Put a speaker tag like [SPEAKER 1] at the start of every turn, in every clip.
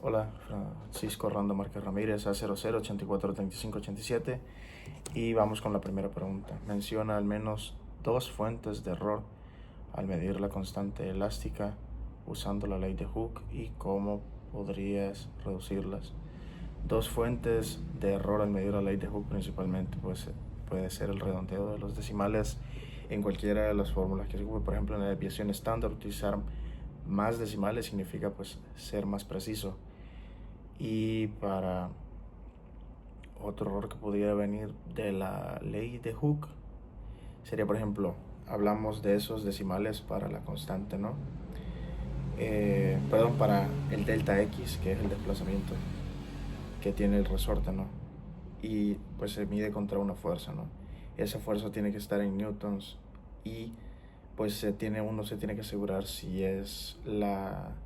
[SPEAKER 1] Hola, Francisco Orlando Márquez Ramírez, A00843587. Y vamos con la primera pregunta. Menciona al menos dos fuentes de error al medir la constante elástica usando la ley de Hooke y cómo podrías reducirlas. Dos fuentes de error al medir la ley de Hooke principalmente pues, puede ser el redondeo de los decimales en cualquiera de las fórmulas que se ocupe. Por ejemplo, en la desviación estándar, utilizar más decimales significa pues ser más preciso. Y para otro error que pudiera venir de la ley de Hooke sería, por ejemplo, hablamos de esos decimales para la constante, ¿no? Para el delta X, que es el desplazamiento que tiene el resorte, ¿no? Y pues se mide contra una fuerza, ¿no? Esa fuerza tiene que estar en newtons y pues uno se tiene que asegurar si es la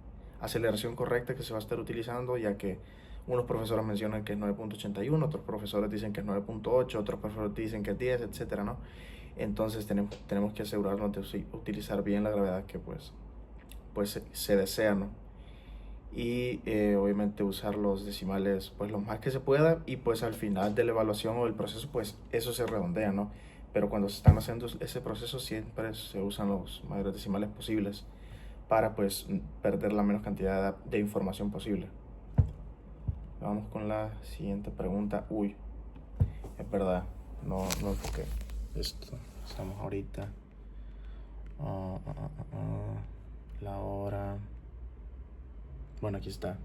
[SPEAKER 1] aceleración correcta que se va a estar utilizando, ya que unos profesores mencionan que es 9.81, otros profesores dicen que es 9.8, otros profesores dicen que es 10, etcétera, ¿no? Entonces tenemos que asegurarnos de utilizar bien la gravedad que pues se desea, ¿no? Y obviamente usar los decimales pues lo más que se pueda, y pues al final de la evaluación o del proceso pues eso se redondea, ¿no? Pero cuando se están haciendo ese proceso siempre se usan los mayores decimales posibles para pues perder la menos cantidad de información posible. Vamos con la siguiente pregunta. Uy, es verdad, no enfoqué esto. Estamos ahorita la hora, bueno, aquí está,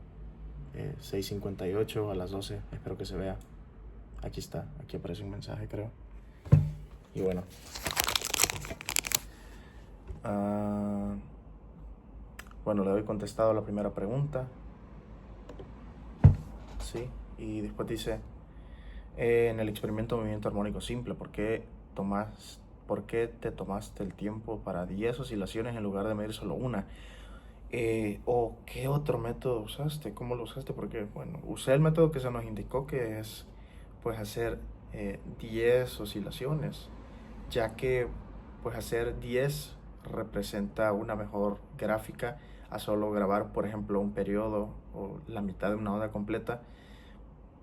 [SPEAKER 1] 6:58 a las 12. Espero que se vea. Aquí está, aquí aparece un mensaje, creo. Y bueno, le doy contestado a la primera pregunta. Sí, y después dice, en el experimento de movimiento armónico simple, ¿por qué te tomaste el tiempo para 10 oscilaciones en lugar de medir solo una? ¿O qué otro método usaste? ¿Cómo lo usaste? Porque, bueno, usé el método que se nos indicó, que es pues hacer 10 oscilaciones, ya que pues hacer 10 representa una mejor gráfica a solo grabar, por ejemplo, un periodo o la mitad de una onda completa,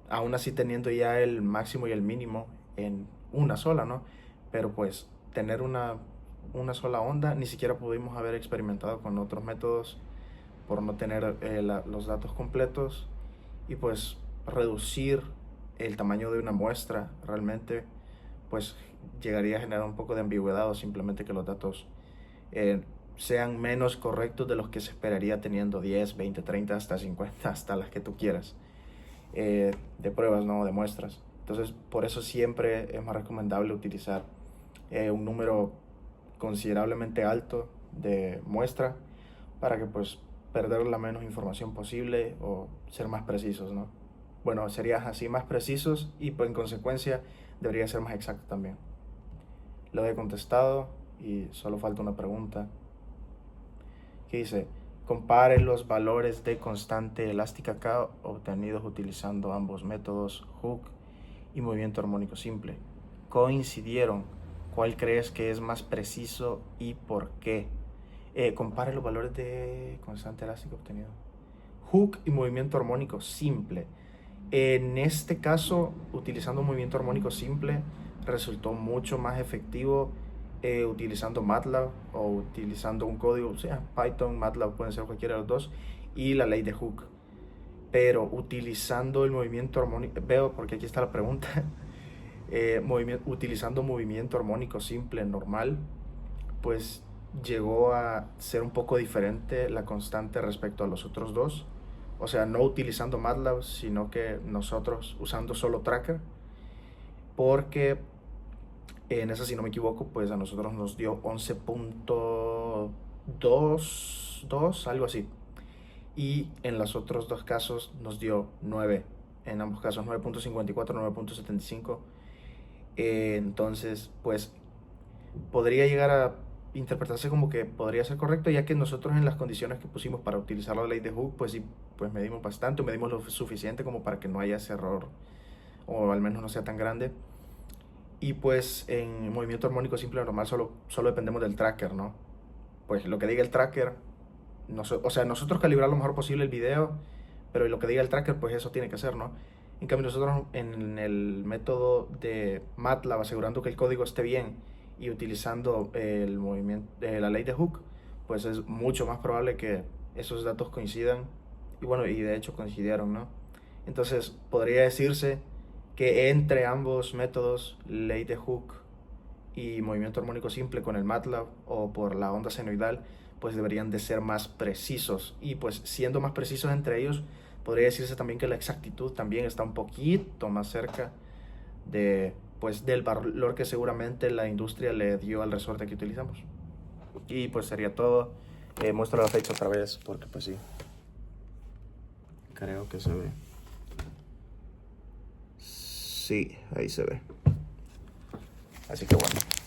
[SPEAKER 1] aún así teniendo ya el máximo y el mínimo en una sola, ¿no? Pero pues tener una sola onda, ni siquiera pudimos haber experimentado con otros métodos por no tener los datos completos, y pues reducir el tamaño de una muestra realmente pues llegaría a generar un poco de ambigüedad, o simplemente que los datos sean menos correctos de los que se esperaría teniendo 10, 20, 30, hasta 50, hasta las que tú quieras, de pruebas, ¿no? De muestras. Entonces, por eso siempre es más recomendable utilizar un número considerablemente alto de muestra para que pues perder la menos información posible o ser más precisos, ¿no? Bueno, serías así más precisos y pues en consecuencia debería ser más exacto también. Lo he contestado y solo falta una pregunta que dice: compare los valores de constante elástica K obtenidos utilizando ambos métodos, Hooke y movimiento armónico simple. ¿Coincidieron? ¿Cuál crees que es más preciso y por qué? Compare los valores de constante elástica obtenidos. Hooke y movimiento armónico simple. En este caso, utilizando un movimiento armónico simple, resultó mucho más efectivo utilizando MATLAB o utilizando un código, o sea, Python, MATLAB, pueden ser cualquiera de los dos, y la ley de Hooke. Pero utilizando el movimiento armónico, veo porque aquí está la pregunta, utilizando movimiento armónico simple normal, pues llegó a ser un poco diferente la constante respecto a los otros dos. O sea, no utilizando MATLAB, sino que nosotros usando solo Tracker, porque en esa, si no me equivoco, pues a nosotros nos dio 11.22, algo así. Y en los otros dos casos nos dio 9. En ambos casos 9.54, 9.75. Entonces, pues podría llegar a interpretarse como que podría ser correcto, ya que nosotros en las condiciones que pusimos para utilizar la ley de Hooke, pues sí, pues medimos bastante, medimos lo suficiente como para que no haya ese error, o al menos no sea tan grande. Y pues en movimiento armónico simple normal solo dependemos del tracker, ¿no? Pues lo que diga el tracker, o sea, nosotros calibrar lo mejor posible el video, pero lo que diga el tracker, pues eso tiene que ser, ¿no? En cambio nosotros en el método de MATLAB, asegurando que el código esté bien y utilizando el movimiento, la ley de Hooke, pues es mucho más probable que esos datos coincidan, y bueno, y de hecho coincidieron, ¿no? Entonces podría decirse que entre ambos métodos, ley de Hooke y movimiento armónico simple con el MATLAB o por la onda senoidal, pues deberían de ser más precisos, y pues siendo más precisos entre ellos, podría decirse también que la exactitud también está un poquito más cerca de, pues, del valor que seguramente la industria le dio al resorte que utilizamos. Y pues sería todo. Muestro la fecha otra vez porque pues sí, creo que se ve. Sí, ahí se ve. Así que bueno.